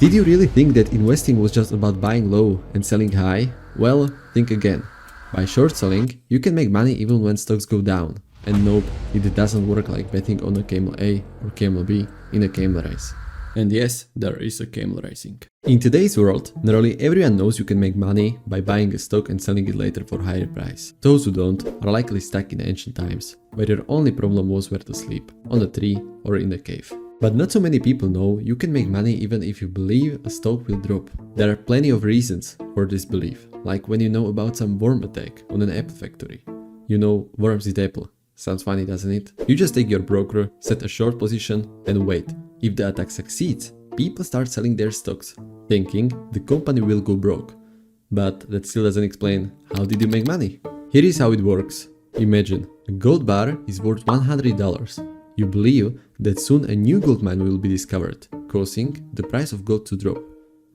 Did you really think that investing was just about buying low and selling high? Well, think again. By short selling, you can make money even when stocks go down. And nope, it doesn't work like betting on a camel A or camel B in a camel race. And yes, there is a camel racing. In today's world, nearly everyone knows you can make money by buying a stock and selling it later for higher price. Those who don't are likely stuck in ancient times, where your only problem was where to sleep, on a tree or in a cave. But not so many people know you can make money even if you believe a stock will drop. There are plenty of reasons for this belief, like when you know about some worm attack on an apple factory. You know, worms eat apple. Sounds funny, doesn't it? You just take your broker, set a short position and wait. If the attack succeeds, people start selling their stocks, thinking the company will go broke. But that still doesn't explain how did you make money. Here is how it works. Imagine a gold bar is worth $100. You believe that soon a new gold mine will be discovered, causing the price of gold to drop.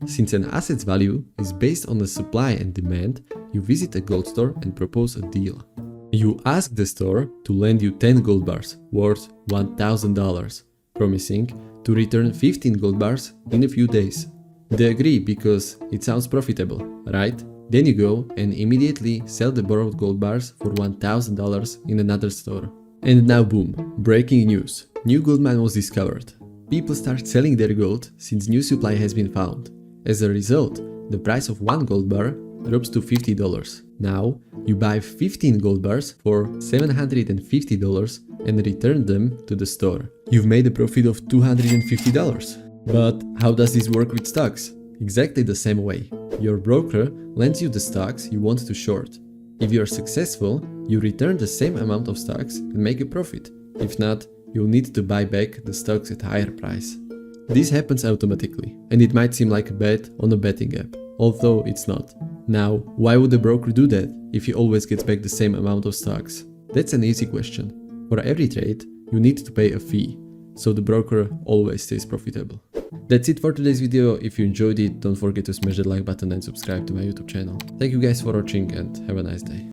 Since an asset's value is based on the supply and demand, you visit a gold store and propose a deal. You ask the store to lend you 10 gold bars worth $1,000, promising to return 15 gold bars in a few days. They agree because it sounds profitable, right? Then you go and immediately sell the borrowed gold bars for $1,000 in another store. And now boom, breaking news. New gold mine was discovered. People start selling their gold since new supply has been found. As a result, the price of one gold bar drops to $50. Now, you buy 15 gold bars for $750 and return them to the store. You've made a profit of $250. But how does this work with stocks? Exactly the same way. Your broker lends you the stocks you want to short. If you are successful, you return the same amount of stocks and make a profit. If not, you'll need to buy back the stocks at higher price. This happens automatically, and it might seem like a bet on a betting app, although it's not. Now, why would the broker do that if he always gets back the same amount of stocks? That's an easy question. For every trade, you need to pay a fee, so the broker always stays profitable. That's it for today's video. If you enjoyed it, don't forget to smash the like button and subscribe to my YouTube channel. Thank you guys for watching and have a nice day.